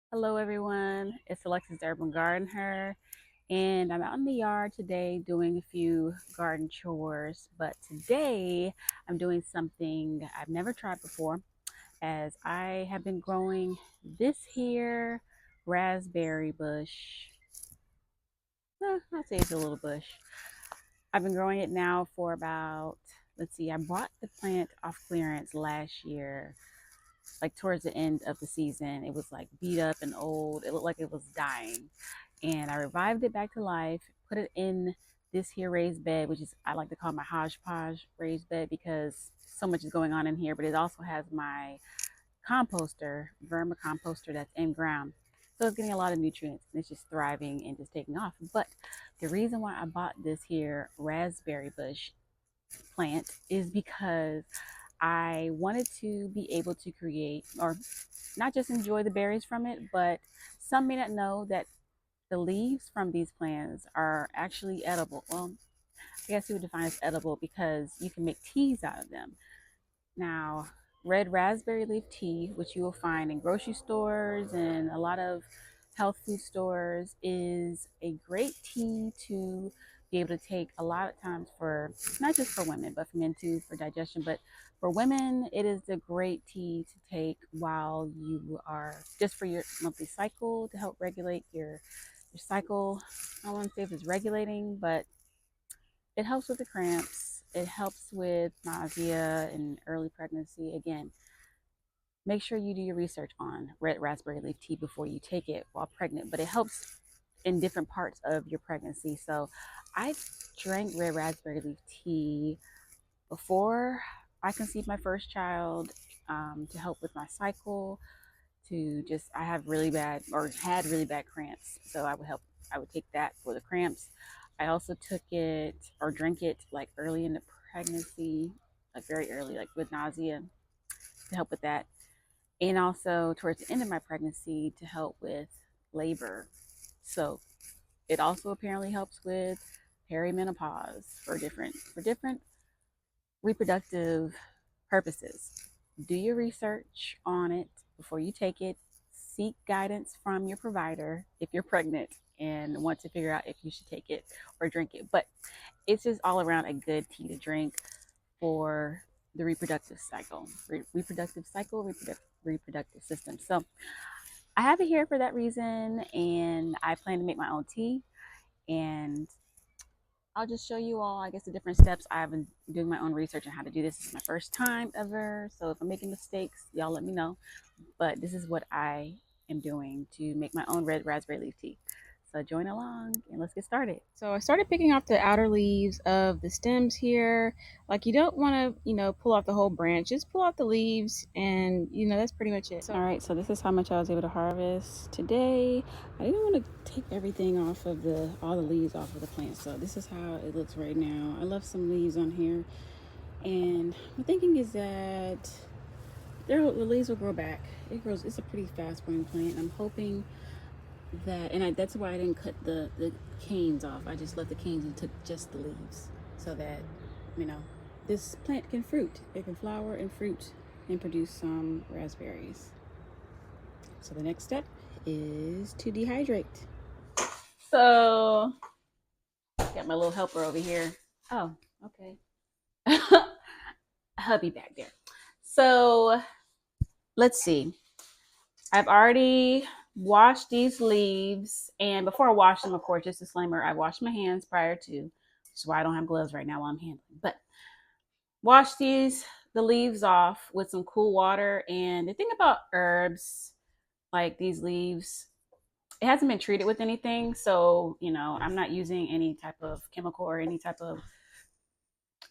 Hello everyone, it's Alexis Urban GardenHER, and I'm out in the yard today doing a few garden chores. But today I'm doing something I've never tried before, as I have been growing this here raspberry bush. I'll say it's a little bush. I've been growing it now for about, let's see, I bought the plant off clearance last year, like towards the end of the season. It was like beat up and old. It looked like it was dying. And I revived it back to life, put it in this here raised bed, which is, I like to call my hodgepodge raised bed because so much is going on in here. But it also has my composter, vermicomposter that's in ground. So it's getting a lot of nutrients and it's just thriving and just taking off. But the reason why I bought this here raspberry bush plant is because I wanted to be able to create, or not just enjoy the berries from it, but some may not know that the leaves from these plants are actually edible. Well, I guess you would define as edible because you can make teas out of them. Now, red raspberry leaf tea, which you will find in grocery stores and a lot of health food stores, is a great tea to be able to take a lot of times for, not just for women, but for men too, for digestion. But for women, it is a great tea to take while you are, just for your monthly cycle, to help regulate your cycle. I don't want to say if it's regulating, but it helps with the cramps. It helps with nausea and early pregnancy. Again, make sure you do your research on red raspberry leaf tea before you take it while pregnant, but it helps in different parts of your pregnancy. So I drank red raspberry leaf tea before I conceived my first child, to help with my cycle, to just, I have really bad, or had really bad cramps. So I would take that for the cramps. I also took it or drank it like early in the pregnancy, like very early, like with nausea, to help with that. And also towards the end of my pregnancy to help with labor. So it also apparently helps with perimenopause for different reproductive purposes. Do your research on it before you take it. Seek guidance from your provider if you're pregnant and want to figure out if you should take it or drink it. But it's just all around a good tea to drink for the reproductive cycle, reproductive system. So I have it here for that reason, and I plan to make my own tea. And I'll just show you all, I guess, the different steps. I've been doing my own research on how to do this. This is my first time ever. So if I'm making mistakes, y'all let me know. But this is what I am doing to make my own red raspberry leaf tea. So join along and let's get started. So I started picking off the outer leaves of the stems here. Like, you don't want to, pull off the whole branch. Just pull off the leaves and, that's pretty much it. So, all right, so this is how much I was able to harvest today. I didn't want to take everything off of all the leaves off of the plant. So this is how it looks right now. I left some leaves on here. And my thinking is that the leaves will grow back. It's a pretty fast growing plant. I'm hoping that, and that's why I didn't cut the canes off. I just left the canes and took just the leaves so that, this plant can fruit. It can flower and fruit and produce some raspberries. So the next step is to dehydrate. So, got my little helper over here. Oh, okay. Hubby back there. So, let's see. I've already washed these leaves, and before I wash them, of course, just disclaimer, I washed my hands prior to, which is why I don't have gloves right now while I'm handling. But wash the leaves off with some cool water. And the thing about herbs, like these leaves, it hasn't been treated with anything. So, I'm not using any type of chemical or any type of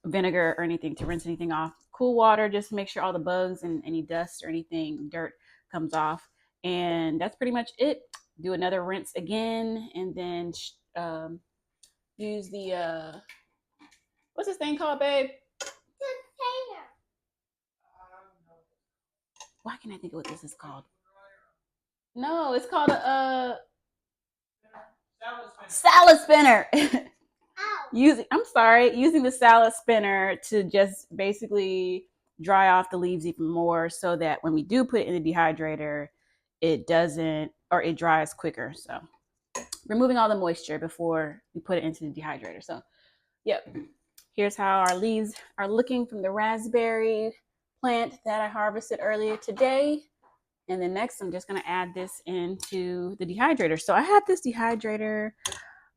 vinegar or anything to rinse anything off. Cool water, just to make sure all the bugs and any dust or anything, dirt, comes off. And that's pretty much it. Do another rinse again, and then use the what's this thing called, babe? Container. Why can't I think of what this is called? No, it's called a salad spinner. using the salad spinner to just basically dry off the leaves even more so that when we do put it in the dehydrator, it doesn't, or it dries quicker. So removing all the moisture before we put it into the dehydrator. So, yep. Here's how our leaves are looking from the raspberry plant that I harvested earlier today. And then next, I'm just going to add this into the dehydrator. So I have this dehydrator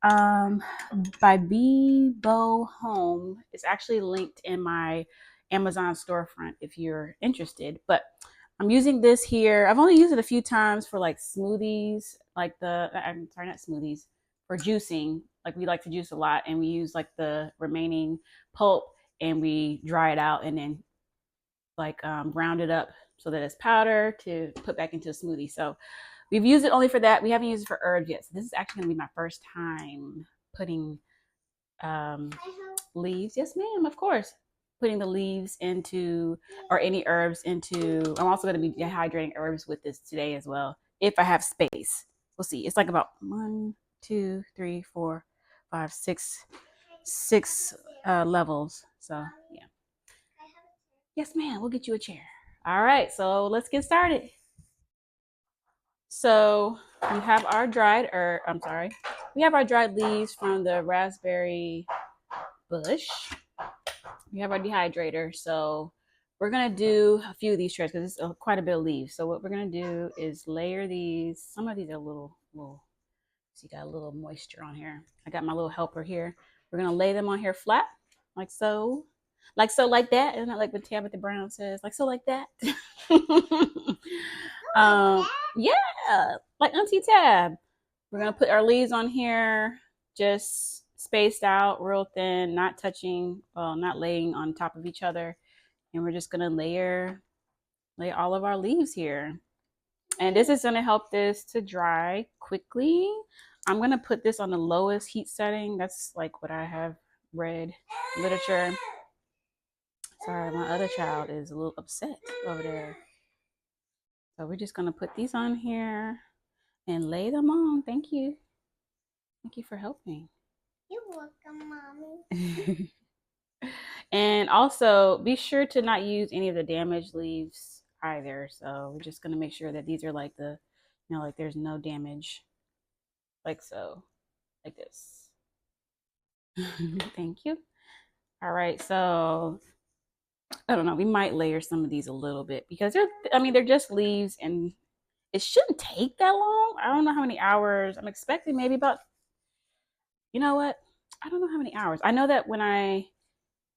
by Bebo Home. It's actually linked in my Amazon storefront if you're interested. But I'm using this here. I've only used it a few times for like smoothies, like I'm sorry, not smoothies, for juicing. Like we like to juice a lot, and we use like the remaining pulp and we dry it out and then like ground it up so that it's powder to put back into a smoothie. So we've used it only for that. We haven't used it for herbs yet. So this is actually going to be my first time putting leaves. Yes, ma'am, of course. Putting the leaves into, or any herbs into. I'm also going to be dehydrating herbs with this today as well, if I have space. We'll see. It's like about 1, 2, 3, 4, 5, 6 levels. So yeah. Yes, ma'am. We'll get you a chair. All right. So let's get started. So we have our dried, or I'm sorry, we have our dried leaves from the raspberry bush. We have our dehydrator. So we're gonna do a few of these shreds because it's quite a bit of leaves. So what we're gonna do is layer these. Some of these are a little. So you got a little moisture on here. I got my little helper here. We're gonna lay them on here flat, like so, like that. Isn't that like what Tabitha Brown says? Like so, like that. Yeah, like Auntie Tab. We're gonna put our leaves on here, just spaced out, real thin, not touching, well, not laying on top of each other, and we're just gonna lay all of our leaves here. And this is gonna help this to dry quickly. I'm gonna put this on the lowest heat setting. That's like what I have read literature. Sorry, my other child is a little upset over there. So we're just gonna put these on here and lay them on. Thank you. Thank you for helping. You're welcome, Mommy. And also be sure to not use any of the damaged leaves either. So we're just gonna make sure that these are like like there's no damage. Like so. Like this. Thank you. All right, so I don't know. We might layer some of these a little bit because they're just leaves and it shouldn't take that long. I don't know how many hours. I'm expecting maybe about, you know what? I don't know how many hours. I know that when I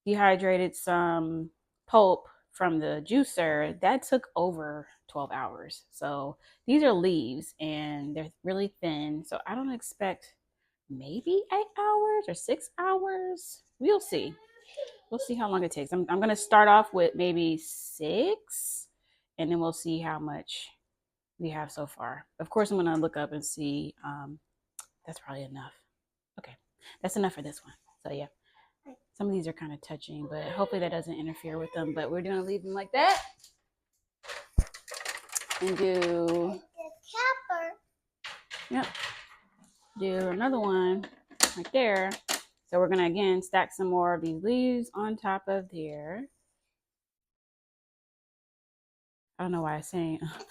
dehydrated some pulp from the juicer, that took over 12 hours. So these are leaves and they're really thin. So I don't expect maybe 8 hours or 6 hours. We'll see. We'll see how long it takes. I'm going to start off with maybe 6 and then we'll see how much we have so far. Of course, I'm going to look up and see. That's probably enough. Okay. That's enough for this one. So yeah, some of these are kind of touching, but hopefully that doesn't interfere with them. But we're going to leave them like that and do, yep, do another one right there. So we're going to, again, stack some more of these leaves on top of there. I don't know why I'm saying. It's okay.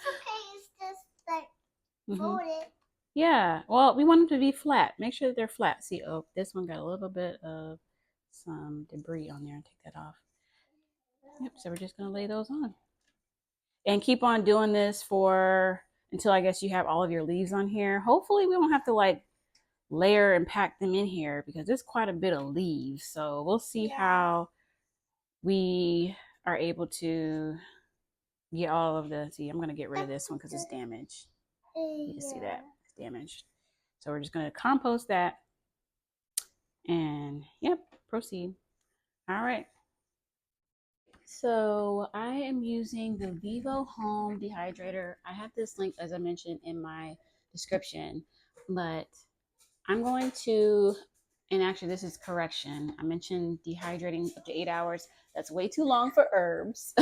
It's just like folded. Yeah. Well, we want them to be flat. Make sure that they're flat. See, oh, this one got a little bit of some debris on there. Take that off. Yep. So we're just going to lay those on. And keep on doing this for until I guess you have all of your leaves on here. Hopefully we won't have to like layer and pack them in here because there's quite a bit of leaves. So we'll see how we are able to get all of the, see, I'm going to get rid of this one because it's damaged. You can see that it's damaged. So we're just going to compost that and yep, proceed. All right. So I am using the Vivo Home Dehydrator. I have this link, as I mentioned, in my description, but I'm going to, and actually this is correction. I mentioned dehydrating up to 8 hours. That's way too long for herbs.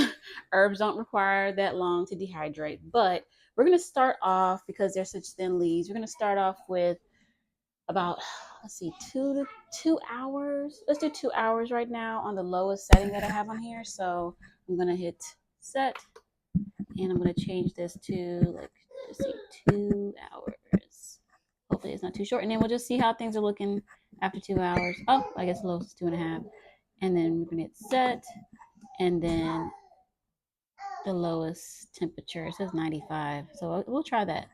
Herbs don't require that long to dehydrate, but we're going to start off because they're such thin leaves. We're going to start off with about, let's see, 2 hours. Let's do 2 hours right now on the lowest setting that I have on here. So I'm gonna hit set, and I'm gonna change this to like, let's see, 2 hours. Hopefully it's not too short, and then we'll just see how things are looking after 2 hours. Oh, I guess the lowest is 2.5, and then we're gonna hit set, and then the lowest temperature, it says 95. So we'll try that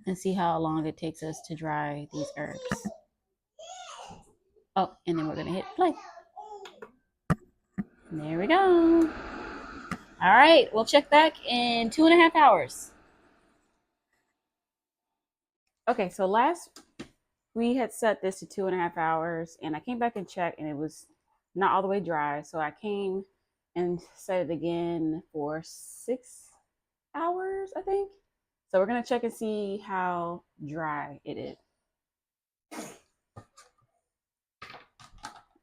and see how long it takes us to dry these herbs. Oh, and then we're gonna hit play. There we go. All right, we'll check back in 2.5 hours. Okay, so last we had set this to 2.5 hours, and I came back and checked, and it was not all the way dry. So I came and set it again for 6 hours, I think. So we're gonna check and see how dry it is.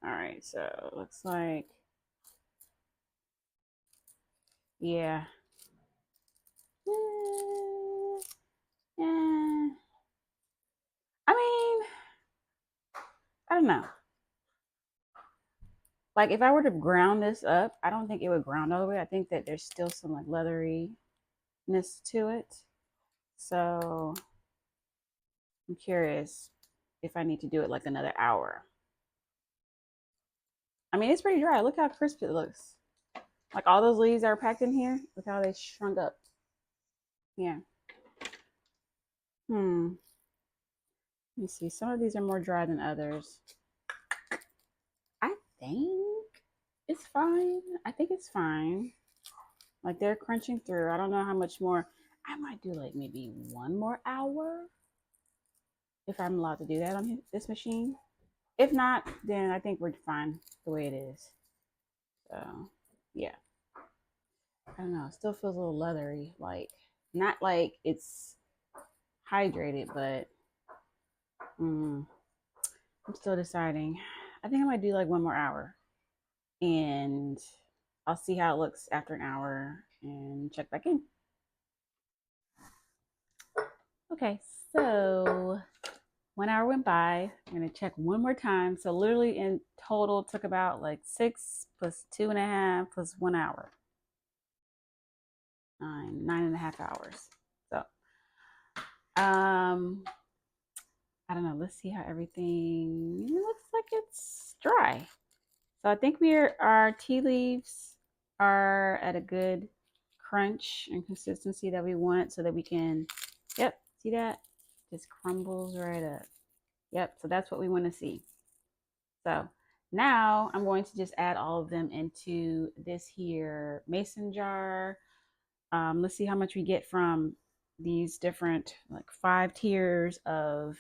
All right, so it looks like, yeah. Yeah. I mean, I don't know. Like if I were to ground this up, I don't think it would ground all the way. I think that there's still some like leatheriness to it. So I'm curious if I need to do it like another hour. I mean, it's pretty dry. Look how crisp it looks. Like all those leaves that are packed in here, look how they shrunk up. Yeah. Let me see. Some of these are more dry than others. I think it's fine. I think it's fine. Like they're crunching through. I don't know how much more. I might do like maybe 1 more hour if I'm allowed to do that on this machine. If not, then I think we're fine the way it is. So yeah, I don't know. It still feels a little leathery. Like not like it's hydrated, but I'm still deciding. I think I might do like 1 more hour, and I'll see how it looks after an hour and check back in. Okay, so 1 hour went by. I'm gonna check one more time. So literally in total took about like 6 plus 2.5 plus 1 hour. 9.5 hours. So I don't know. Let's see how everything looks like it's dry. So I think our tea leaves are at a good crunch and consistency that we want so that we can, yep, see that? Just crumbles right up. Yep, so that's what we want to see. So now I'm going to just add all of them into this here mason jar. Let's see how much we get from these different like 5 tiers of,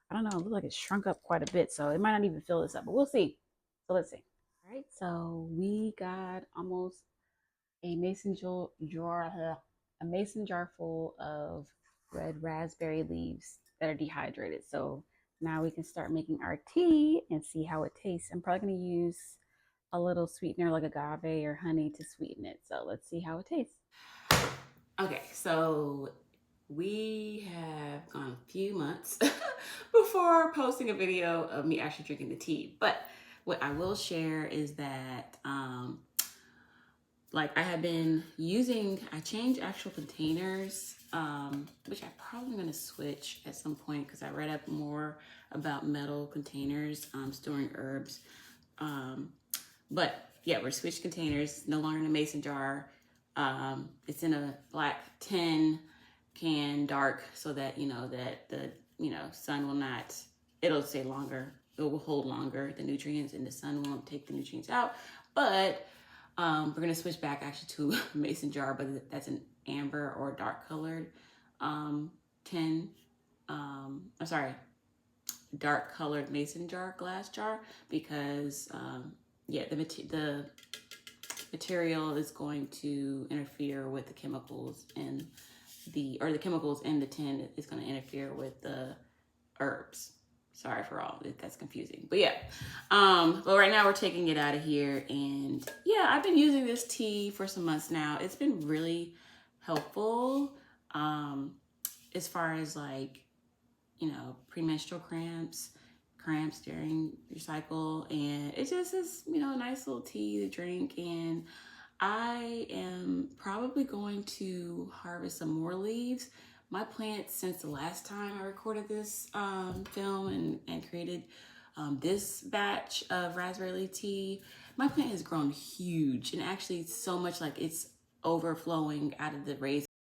I don't know, it looks like it's shrunk up quite a bit. So it might not even fill this up, but we'll see. So let's see. All right, so we got almost a mason jar full of red raspberry leaves that are dehydrated. So now we can start making our tea and see how it tastes. I'm probably going to use a little sweetener like agave or honey to sweeten it. So let's see how it tastes. Okay, so we have gone a few months before posting a video of me actually drinking the tea. But what I will share is that like I have been using, I changed actual containers, which I probably gonna switch at some point because I read up more about metal containers storing herbs. But yeah, we're switched containers, no longer in a mason jar. It's in a black tin can, dark, so that that the sun will not. It'll stay longer. It will hold longer the nutrients, and the sun won't take the nutrients out. But we're gonna switch back actually to a mason jar, but that's an amber or dark colored tin. I'm sorry, dark colored mason jar, glass jar, because yeah, the material is going to interfere with the chemicals in the chemicals in the tin is going to interfere with the herbs. Sorry for all that's confusing, but yeah. But right now we're taking it out of here, and yeah, I've been using this tea for some months now. It's been really helpful, as far as like premenstrual cramps cramps during your cycle, and it just is, you know, a nice little tea to drink. And I am probably going to harvest some more leaves. My plants, since the last time I recorded this film and created this batch of raspberry leaf tea, my plant has grown huge, and actually so much like it's overflowing out of the raised